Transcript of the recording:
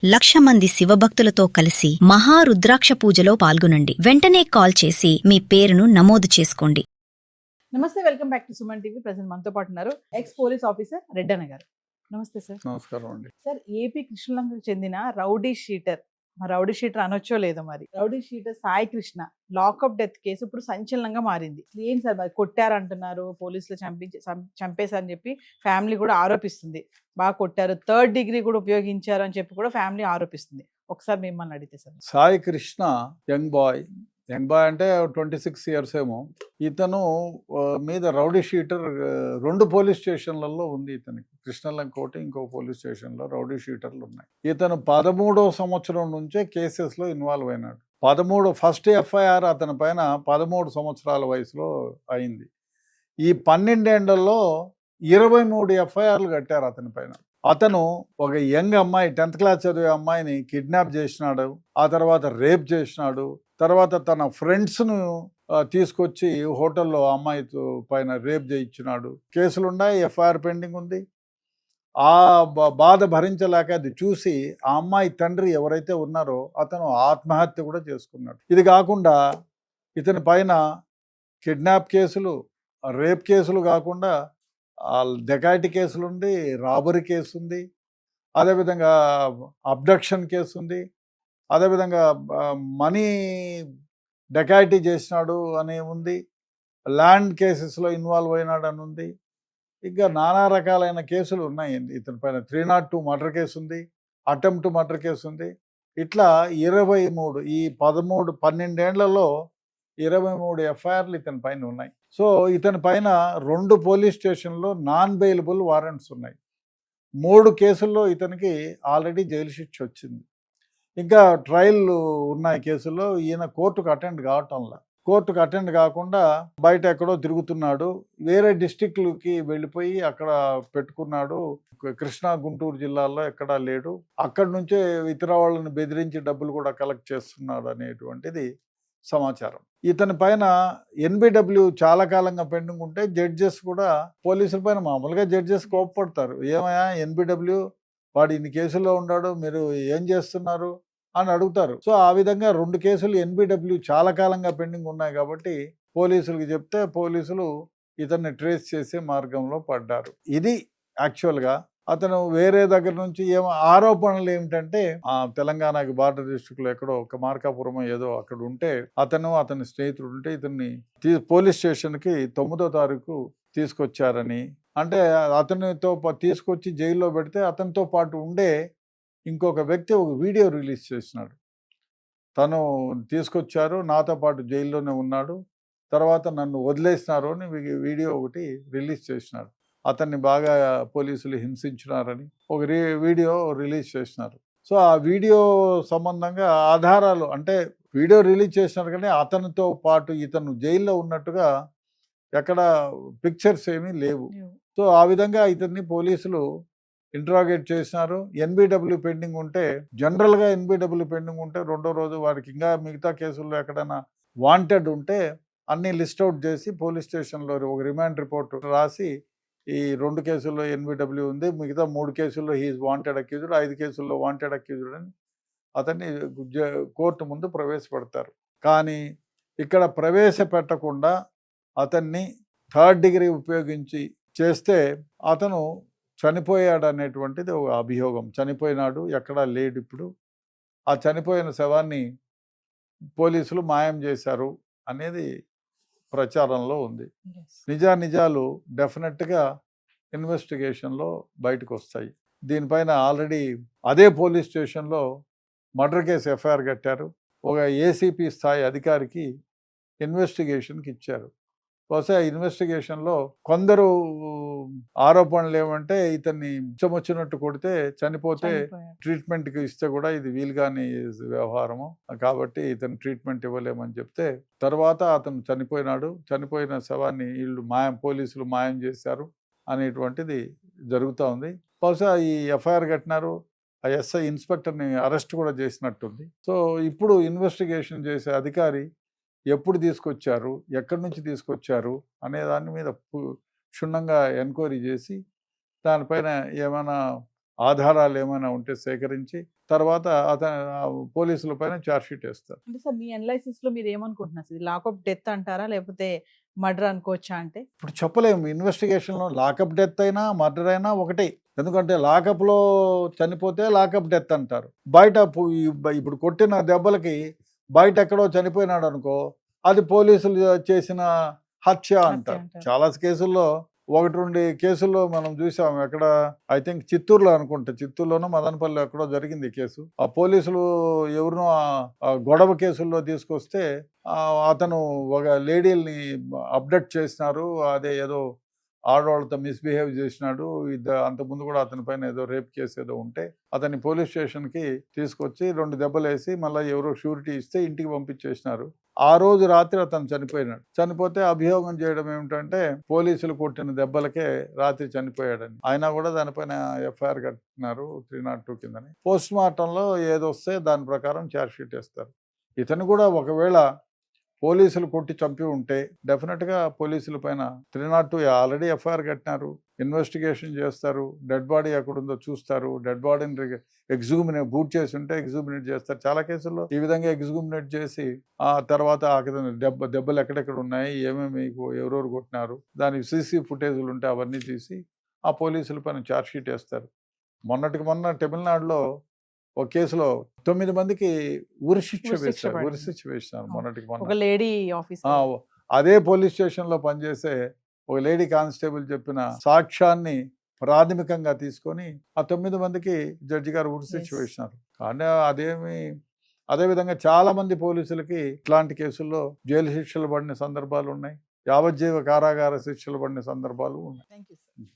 1,00,000 మంది శివభక్తులతో కలిసి మహారుద్రాక్ష పూజలో పాల్గొనండి. వెంటనే కాల్ చేసి మీ పేరును నమోదు చేసుకోండి. నమస్తే, welcome back to Suman TV. Present మనతో పాటు ఉన్నారు ఎక్స్ పోలీస్ ఆఫీసర్ రెడ్డన్న గారు. నమస్తే సార్. నమస్కారం అండి. సార్, ఏపీ కృష్ణలంకకు చెందిన రౌడీ షీటర్ అనొచ్చో లేదో మరి, rowdy sheeter Sai Krishna lockup death case ఇప్పుడు సంచలనంగా మారింది. ఏంటి సార్, మరి కొట్టారంటున్నారు, పోలీసులు చంపేశారని చెప్పి ఫ్యామిలీ కూడా ఆరోపిస్తుంది. బాగా కొట్టారు, 3rd డిగ్రీ కూడా ఉపయోగించారు అని చెప్పి కూడా ఫ్యామిలీ ఆరోపిస్తుంది. ఒకసారి మిమ్మల్ని అడిగితే sir. Sai Krishna young boy అంటే 26 ఇయర్స్ ఏమో. ఇతను మీద రౌడీ షీటర్ 2 పోలీస్ స్టేషన్లలో ఉంది. ఇతనికి కృష్ణలంక ఒకటి, ఇంకో పోలీస్ స్టేషన్లో రౌడీ షీటర్లు ఉన్నాయి. ఇతను 13వ సంవత్సరం నుంచే కేసెస్లో ఇన్వాల్వ్ అయినాడు. ఫస్ట్ ఎఫ్ఐఆర్ అతని పైన 13 సంవత్సరాల వయసులో అయింది. ఈ 12 ఏళ్లలో 23 ఎఫ్ఐఆర్లు కట్టారు అతని పైన. అతను ఒక యంగ్ అమ్మాయి, 10th క్లాస్ చదివే అమ్మాయిని కిడ్నాప్ చేసినాడు, ఆ తర్వాత రేప్ చేసినాడు, తర్వాత తన ఫ్రెండ్స్ను తీసుకొచ్చి హోటల్లో అమ్మాయితో పైన రేప్ చేయించినాడు. కేసులున్నాయి, ఎఫ్ఐఆర్ పెండింగ్ ఉంది. ఆ బాధ భరించలేక అది చూసి ఆ అమ్మాయి తండ్రి ఎవరైతే ఉన్నారో అతను ఆత్మహత్య కూడా చేసుకున్నాడు. ఇది కాకుండా ఇతని పైన కిడ్నాప్ కేసులు, రేప్ కేసులు కాకుండా డెకాయిటీ కేసులు ఉంది, రాబరీ కేసు ఉంది, అదేవిధంగా అబ్డక్షన్ కేసు ఉంది, అదేవిధంగా మనీ డెకాయిటీ చేసినాడు అని ఉంది, ల్యాండ్ కేసెస్లో ఇన్వాల్వ్ అయినాడు అని ఉంది. ఇంకా నానా రకాలైన కేసులు ఉన్నాయి ఇతని పైన. 302 మర్డర్ కేసు ఉంది, అటెంప్ట్ మర్డర్ కేసు ఉంది. ఇట్లా 23 ఈ 12 ఏళ్లలో 23 ఎఫ్ఐఆర్లు ఇతని పైన ఉన్నాయి. సో ఇతని పైన 2 పోలీస్ స్టేషన్లో నాన్ బెయిలబుల్ వారెంట్స్ ఉన్నాయి. 3 కేసుల్లో ఇతనికి ఆల్రెడీ జైలు శిక్ష వచ్చింది. ఇంకా ట్రయల్ ఉన్నాయి కేసుల్లో. ఈయన కోర్టుకు అటెండ్ కావటంలా. కోర్టుకు అటెండ్ కాకుండా బయట ఎక్కడో తిరుగుతున్నాడు. వేరే డిస్టిక్లకి వెళ్ళిపోయి అక్కడ పెట్టుకున్నాడు. కృష్ణా, గుంటూరు జిల్లాల్లో ఎక్కడా లేడు. అక్కడి నుంచే ఇతర వాళ్ళని బెదిరించి డబ్బులు కూడా కలెక్ట్ చేస్తున్నాడు అనేటువంటిది సమాచారం. ఇతని పైన ఎన్బిడబ్ల్యూ చాలా కాలంగా పెండింగ్ ఉంటే జడ్జెస్ కూడా పోలీసుల పైన మామూలుగా జడ్జెస్ కోప్పడతారు. ఏమయ్యా ఎన్బిడబ్ల్యూ, వాడు ఇన్ని కేసుల్లో ఉన్నాడు, మీరు ఏం చేస్తున్నారు అని అడుగుతారు. సో ఆ విధంగా 2 కేసులు ఎన్బిడబ్ల్యూ చాలా కాలంగా పెండింగ్ ఉన్నాయి కాబట్టి పోలీసులకు చెప్తే పోలీసులు ఇతన్ని ట్రేస్ చేసే మార్గంలో పడ్డారు. ఇది యాక్చువల్గా అతను వేరే దగ్గర నుంచి ఆరోపణలు ఏమిటంటే తెలంగాణకి బార్డర్ డిస్ట్రిక్ట్లో ఎక్కడో ఒక మార్కాపురం ఏదో అక్కడ ఉంటే అతని స్నేహితుడు ఉంటే ఇతన్ని పోలీస్ స్టేషన్కి 9వ తారీఖు తీసుకొచ్చారని, అంటే అతనితో తీసుకొచ్చి జైల్లో పెడితే అతనితో పాటు ఉండే ఇంకొక వ్యక్తి ఒక వీడియో రిలీజ్ చేసినాడు. తను తీసుకొచ్చారు, నాతో పాటు జైల్లోనే ఉన్నాడు, తర్వాత నన్ను వదిలేసినారు అని వీడియో ఒకటి రిలీజ్ చేసినాడు. అతన్ని బాగా పోలీసులు హింసించినారని ఒక వీడియో రిలీజ్ చేసినారు. సో ఆ వీడియో సంబంధంగా ఆధారాలు, అంటే వీడియో రిలీజ్ చేసినారు కానీ అతనితో పాటు ఇతను జైల్లో ఉన్నట్టుగా ఎక్కడ పిక్చర్స్ ఏమీ లేవు. సో ఆ విధంగా ఇతన్ని పోలీసులు ఇంట్రాగేట్ చేసినారు. ఎన్బిడబ్ల్యూ పెండింగ్ ఉంటే, జనరల్గా ఎన్బిడబ్ల్యూ పెండింగ్ ఉంటే 2వ రోజు వారికి ఇంకా మిగతా కేసుల్లో ఎక్కడైనా వాంటెడ్ ఉంటే అన్నీ లిస్ట్ అవుట్ చేసి పోలీస్ స్టేషన్లో ఒక రిమాండ్ రిపోర్ట్ రాసి ఈ 2 కేసుల్లో ఎన్బిడబ్ల్యూ ఉంది, మిగతా 3 కేసుల్లో హీఈస్ వాంటెడ్ అక్యూజ్డ్, 5 కేసుల్లో వాంటెడ్ అక్యూజ్డ్ అని అతన్ని కోర్టు ముందు ప్రవేశపెడతారు. కానీ ఇక్కడ ప్రవేశపెట్టకుండా అతన్ని 3rd డిగ్రీ ఉపయోగించి చేస్తే అతను చనిపోయాడు అనేటువంటిది ఒక అభియోగం. చనిపోయినాడు, ఎక్కడా లేడు. ఇప్పుడు ఆ చనిపోయిన శవాన్ని పోలీసులు మాయం చేశారు అనేది ప్రచారంలో ఉంది. నిజాలు డెఫినెట్గా ఇన్వెస్టిగేషన్లో బయటకు వస్తాయి. దీనిపైన ఆల్రెడీ అదే పోలీస్ స్టేషన్లో మర్డర్ కేసు ఎఫ్ఐఆర్ కట్టారు. ఒక ఏసీపీ స్థాయి అధికారికి ఇన్వెస్టిగేషన్కి ఇచ్చారు. బహుశా ఇన్వెస్టిగేషన్లో కొందరు ఆరోపణలు ఏమంటే ఇతన్ని ఇష్టమొచ్చినట్టు కొడితే చనిపోతే ట్రీట్మెంట్కి ఇస్తే కూడా ఇది వీలుగాని వ్యవహారము కాబట్టి ఇతను ట్రీట్మెంట్ ఇవ్వలేమని చెప్తే, తర్వాత అతను చనిపోయినాడు, చనిపోయిన శవాన్ని వీళ్ళు పోలీసులు మాయం చేశారు అనేటువంటిది జరుగుతూ ఉంది. బహుశా ఈ ఎఫ్ఐఆర్ కట్టినారు, ఆ ఎస్ఐ ఇన్స్పెక్టర్ని అరెస్ట్ కూడా చేసినట్టుంది. సో ఇప్పుడు ఇన్వెస్టిగేషన్ చేసే అధికారి ఎప్పుడు తీసుకొచ్చారు, ఎక్కడి నుంచి తీసుకొచ్చారు అనే దాని మీద క్షుణ్ణంగా ఎంక్వైరీ చేసి దానిపైన ఏమైనా ఆధారాలు ఏమైనా ఉంటే సేకరించి తర్వాత పోలీసుల పైన ఛార్జ్ షీట్ వేస్తారు. అంటే సార్ మీ అనాలిసిస్ లో మీరు ఏమనుకుంటున్నారు సార్? లాకప్ డెత్ అంటారా లేకపోతే మర్డర్ అనుకోవచ్చా? అంటే ఇప్పుడు చెప్పలేము, ఇన్వెస్టిగేషన్లో లాకప్ డెత్ అయినా మర్డర్ అయినా ఒకటే. ఎందుకంటే లాకప్లో చనిపోతే లాకప్ డెత్ అంటారు, బయట ఇప్పుడు కొట్టిన దెబ్బలకి బయట ఎక్కడో చనిపోయినాడు అనుకో, అది పోలీసులు చేసిన హత్య అంటారు. అంటారు. చాలా కేసుల్లో 1-2 కేసుల్లో మనం చూసాం. ఎక్కడ ఐ థింక్ చిత్తూరులో అనుకుంటా, చిత్తూరులోనో మదనపల్లి ఎక్కడో జరిగింది కేసు. ఆ పోలీసులు ఎవరినో ఆ గొడవ కేసుల్లో తీసుకొస్తే అతను ఒక లేడీని అప్డేట్ చేసినారు, అదే ఏదో ఆడవాళ్ళతో మిస్బిహేవ్ చేసినాడు. అంతకుముందు కూడా అతని పైన ఏదో రేప్ కేసు ఏదో ఉంటే అతన్ని పోలీస్ స్టేషన్కి తీసుకొచ్చి 2 దెబ్బలు వేసి మళ్ళీ ఎవరో షూరిటీ ఇస్తే ఇంటికి పంపించేసినారు. ఆ రోజు రాత్రి అతను చనిపోయినాడు. చనిపోతే అభియోగం చేయడం ఏమిటంటే పోలీసులు కొట్టిన దెబ్బలకే రాత్రి చనిపోయాడని. అయినా కూడా దానిపైన ఎఫ్ఐఆర్ కట్టినారు 302 కిందని. పోస్ట్ మార్టంలో ఏదొస్తే దాని ప్రకారం ఛార్జ్ షీట్ వేస్తారు. ఇతను కూడా ఒకవేళ పోలీసులు కొట్టి చంపి ఉంటే డెఫినెట్గా పోలీసుల పైన 302 ఆల్రెడీ ఎఫ్ఐఆర్ కట్టినారు, ఇన్వెస్టిగేషన్ చేస్తారు, డెడ్ బాడీ ఎక్కడుందో చూస్తారు, డెడ్ బాడీని బూట్ చేసి ఉంటే ఎగ్జూమినేట్ చేస్తారు. చాలా కేసుల్లో ఈ విధంగా ఎగ్జూమినేట్ చేసి ఆ తర్వాత దెబ్బలు ఎక్కడెక్కడ ఉన్నాయి, ఏమేమి ఎవరెవరు కొట్టినారు, దానికి సీసీ ఫుటేజ్లు ఉంటే అవన్నీ తీసి ఆ పోలీసుల పైన ఛార్జ్ షీట్ వేస్తారు. మొన్న తమిళనాడులో ఒక కేసులో 9 మందికి ఉరిశిక్ష వేశారు. ఒక లేడీ ఆఫీసర్ అదే పోలీస్ స్టేషన్ లో పనిచేసే ఒక లేడీ కానిస్టేబుల్ చెప్పిన సాక్ష్యాన్ని ప్రాథమికంగా తీసుకొని ఆ 9 మందికి జడ్జి గారు ఉరిశిక్ష వేసినారు. కానీ అదేవిధంగా చాలా మంది పోలీసులకి ఇట్లాంటి కేసుల్లో జైలు శిక్షలు పడిన సందర్భాలు ఉన్నాయి, యావజ్జీవ కారాగార శిక్షలు పడిన సందర్భాలు ఉన్నాయి. Thank you sir.